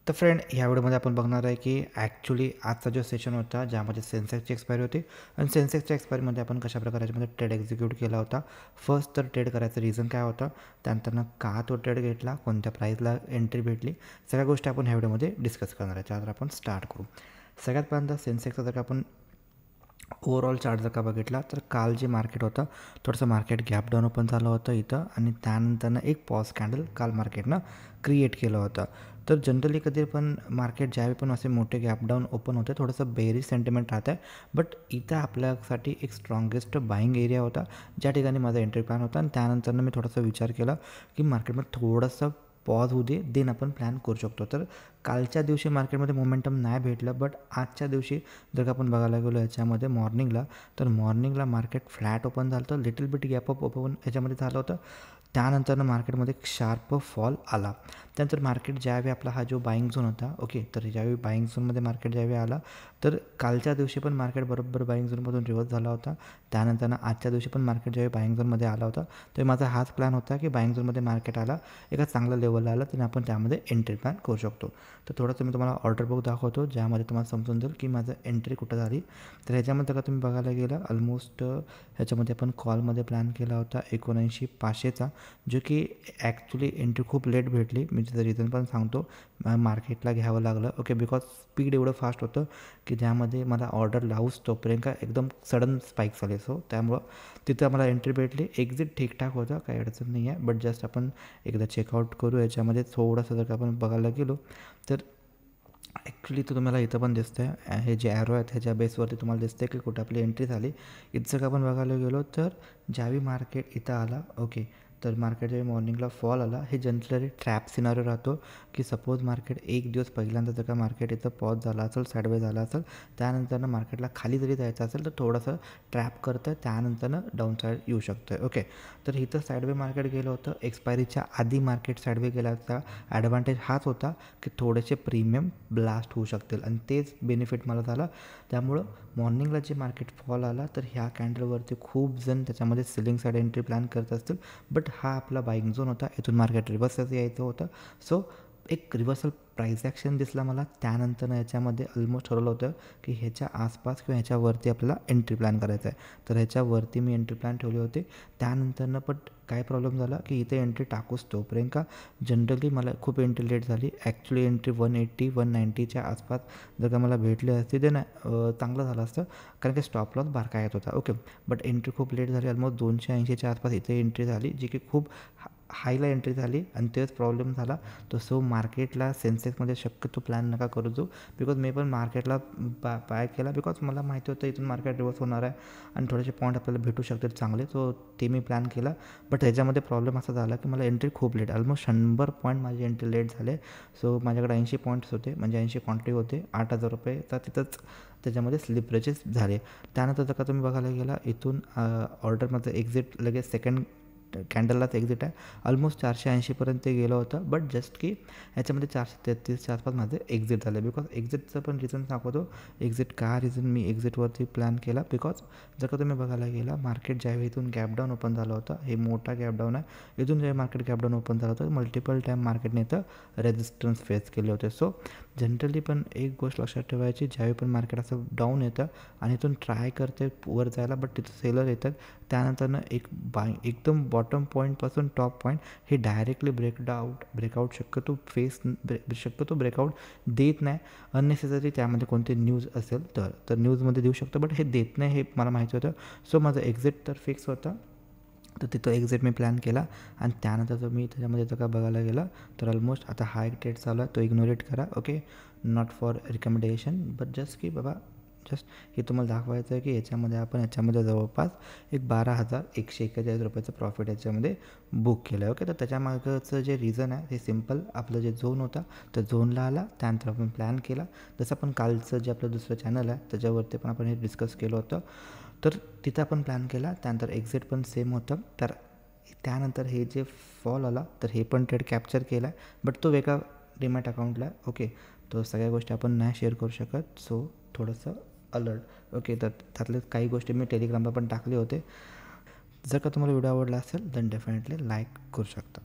तर फ्रेंड, या व्हिडिओमध्ये आपण बघणार आहे की ॲक्च्युली आजचा जो सेशन होता ज्यामध्ये सेन्सेक्सची एक्सपायरी होती आणि सेन्सेक्सच्या एक्सपायरीमध्ये आपण कशाप्रकारे याच्यामध्ये ट्रेड एक्झिक्यूट केला होता. फर्स्ट तर ट्रेड करायचं रिझन काय होता, त्यानंतर का तो ट्रेड घेतला, कोणत्या प्राईसला एंट्री भेटली, सगळ्या गोष्टी आपण ह्या व्हिडिओमध्ये डिस्कस करणार आहे. त्यानंतर आपण स्टार्ट करू. सगळ्यात पहिल्यांदा सेन्सेक्सचा जर का आपण ओव्हरऑल चार्ट जर का बघितला तर काल जे मार्केट होतं थोडंसं मार्केट गॅप डाऊन ओपन झालं होतं इथं आणि त्यानंतरनं एक पॉज कॅन्डल काल मार्केटनं क्रिएट केलं होतं. तर जनरली कधी पण मार्केट ज्यावेळी पण असे मोठे गॅप डाऊन ओपन होते थोडंसं बेरिश सेंटिमेंट राहतं आहे, बट इथं आपल्यासाठी एक स्ट्रॉंगेस्ट बाईंग एरिया होता ज्या ठिकाणी माझा एंट्री प्लॅन होता. आणि त्यानंतरनं मी थोडासा विचार केला की मार्केटमध्ये थोडंसं पॉज होऊ दे, देन आपण प्लॅन करू शकतो. तर कालच्या दिवशी मार्केटमध्ये मोमेंटम नाही भेटलं, बट आजच्या दिवशी जर का आपण बघायला गेलो याच्यामध्ये मॉर्निंगला, तर मॉर्निंगला मार्केट फ्लॅट ओपन झालं होतं, little bit gap up open याच्यामध्ये झालं होतं. त्यानंतरनं मार्केटमध्ये एक शार्प फॉल आला. त्यानंतर मार्केट ज्यावेळी आपला हा जो बाईंग झोन होता, ओके, तर ज्यावेळी बाईंग झोनमध्ये मार्केट ज्यावेळी आला तर कालच्या दिवशी पण मार्केट बरोबर बाईंग झोनमधून रिव्हर्स झाला होता. त्यानंतरनं आजच्या दिवशी पण मार्केट ज्यावेळी बाईंग झोनमध्ये आला होता तर माझा हाच प्लॅन होता की बाईंग झोनमध्ये मार्केट आला, एका चांगल्या लेवलला आला, तर आपण त्यामध्ये एंट्री प्लॅन करू शकतो. तर थोडंसं मी तुम्हाला ऑर्डर बुक दाखवतो ज्यामध्ये तुम्हाला समजून जाईल की माझं एंट्री कुठं झाली. तर ह्याच्यामध्ये का तुम्ही बघायला गेलं ऑलमोस्ट ह्याच्यामध्ये आपण कॉलमध्ये प्लॅन केला होता 79,500चा, जो की ॲक्च्युली एंट्री खूप लेट भेटली. मी त्याचं रिझन पण सांगतो. मार्केटला घ्यावं लागलं, ओके, बिकॉज स्पीड एवढं फास्ट होतं की ज्यामध्ये मला ऑर्डर लावूच तोपर्यंत का एकदम सडन स्पाईक झाले. सो त्यामुळं तिथं मला एंट्री भेटली. एक्झिट ठीकठाक होतं, काही अडचण नाही आहे, बट जस्ट आपण एकदा चेकआउट करू. याच्यामध्ये थोडंसं जर का आपण बघायला गेलो तर ॲक्च्युली तर तुम्हाला इथं पण दिसतं आहे, हे जे ॲरो आहेत ह्याच्या बेसवरती तुम्हाला दिसतं आहे की कुठं आपली एंट्री झाली. इथं जर का आपण बघायला गेलो तर ज्यावेळी मार्केट इथं आला, ओके, तर मार्केट ज्यावेळी मॉर्निंगला फॉल आला, हे जनरली ट्रॅप सिनारिओ राहतो की सपोज मार्केट एक दिवस पहिल्यांदा जर का मार्केट इथं पॉज झाला असेल, साईडवे झाला असेल, त्यानंतरनं मार्केटला खाली जरी जायचं असेल तर थोडंसं ट्रॅप करतं, त्यानंतरनं डाऊन साईड येऊ शकतं. ओके, तर इथं साईडवे मार्केट गेलं होतं. एक्सपायरीच्या आधी मार्केट साईडवे गेल्याचा ॲडव्हान्टेज हाच होता की थोडेसे प्रीमियम ब्लास्ट होऊ शकतील आणि तेच बेनिफिट मला झाला. त्यामुळं मॉर्निंगला जे मार्केट फॉल आला तर ह्या कॅन्डलवरती खूप जण त्याच्यामध्ये सेलिंग साईड एंट्री प्लॅन करत असतील, बट हा आपला बाईंग झोन होता, इथून मार्केट रिव्हर्सच यायचं होतं. सो एक रिव्हर्सल प्राईस ॲक्शन दिसला मला. त्यानंतर याच्यामध्ये ऑलमोस्ट ठरवलं होतं की ह्याच्या आसपास किंवा ह्याच्यावरती आपल्याला एंट्री प्लॅन करायचा आहे, तर ह्याच्यावरती मी एंट्री प्लॅन ठेवले होते. त्यानंतरनं पण काय प्रॉब्लेम झाला की इथे एंट्री टाकूच तोपर्यंत का जनरली मला खूप एंट्री लेट झाली. ॲक्च्युली एंट्री 180-190च्या आसपास जर का मला भेटली असती ते चांगलं झालं असतं, कारण की स्टॉप लॉस बारका येत होता. ओके, बट एंट्री खूप लेट झाली, ऑलमोस्ट 280च्या आसपास इथे एंट्री झाली, जी की खूप हायला एंट्री झाली आणि तेच प्रॉब्लेम झाला. तर सो मार्केटला सेन्सेक्समध्ये शक्यतो प्लॅन नका करू जो, बिकॉज मी पण मार्केटला बाय केला, बिकॉज मला माहिती होतं इथून मार्केट रिव्हर्स होणार आहे आणि थोडेसे पॉईंट आपल्याला भेटू शकतील चांगले, सो ते मी प्लॅन केला. बट ह्याच्यामध्ये प्रॉब्लेम असा झाला की मला एंट्री खूप लेट, ऑलमोस्ट 100 पॉईंट माझी एंट्री लेट झाले. सो माझ्याकडे 80 पॉईंट्स होते, म्हणजे 80 क्वांटिटी होते, 8,000 रुपये, तर तिथंच त्याच्यामध्ये स्लिपरेजेस झाले. त्यानंतर जर का तुम्ही बघायला गेला इथून ऑर्डरमध्ये एक्झिट लगेच सेकंड कॅन्डललाच एक्झिट आहे, ऑलमोस्ट 480पर्यंत ते गेलं होतं, बट जस्ट की ह्याच्यामध्ये 433च्या आसपास माझं एक्झिट झालं. बिकॉज एक्झिटचं पण रिझन सांगतो. एक्झिट का रिझन मी एक्झिटवरती प्लॅन केला, बिकॉज जर का तुम्ही बघायला गेला मार्केट ज्यावेळी इथून गॅप डाऊन ओपन झालं होतं, हे मोठा गॅप डाऊन आहे, इथून ज्यावेळी मार्केट गॅप डाऊन ओपन झालं होतं मल्टिपल टाईम मार्केटने इथं रेजिस्टन्स फेस केले होते. सो जनरली पण एक गोष्ट लक्षात ठेवायची, ज्यावेळी पण मार्केट असं डाऊन येतं आणि इथून ट्राय करते वर जायला, बट तिथं सेलर येतात, त्यानंतरनं एक एकदम बॉटम पॉईंटपासून टॉप पॉईंट हे डायरेक्टली ब्रेकआउट शक्यतो ब्रेकआउट देत नाही. अननेसेसरी त्यामध्ये कोणती न्यूज असेल तर न्यूजमध्ये देऊ शकतं, बट हे देत नाही हे मला माहिती होतं. सो माझं एक्झिट तर फिक्स होतं, तर तिथं एक्झिट मी प्लॅन केला. आणि त्यानंतर जर मी त्याच्यामध्ये जर का बघायला गेलं तर ऑलमोस्ट आता हा एक ट्रेड चालू आहे, तो इग्नोरेट करा. Okay, not for recommendation, but just की बाबा जस्ट हे तुम्हाला दाखवायचं आहे की याच्यामध्ये जवळपास एक 12,141 रुपयाचं प्रॉफिट याच्यामध्ये बुक केलं आहे. ओके, तर त्याच्यामागचं जे रिझन आहे ते सिम्पल, आपलं जे झोन होता तर झोनला आला, त्यानंतर आपण प्लॅन केला. जसं आपण कालचं जे आपलं दुसरं चॅनल आहे त्याच्यावरती पण आपण हे डिस्कस केलं होतं, तर तिथं आपण प्लॅन केला. त्यानंतर एक्झिट पण सेम होतं. तर त्यानंतर हे जे फॉल आला तर हे पण ट्रेड कॅप्चर केला आहे, बट तो वेगळा डीमॅट अकाउंटला. ओके, तो सगळ्या गोष्टी आपण नाही शेअर करू शकत, सो थोडंसं अलर्ट. ओके, तर त्यातले काही गोष्टी मी टेलिग्रामला पण टाकले होते. जर का तुम्हाला व्हिडिओ आवडला असेल तर डेफिनेटली लाईक करू शकता.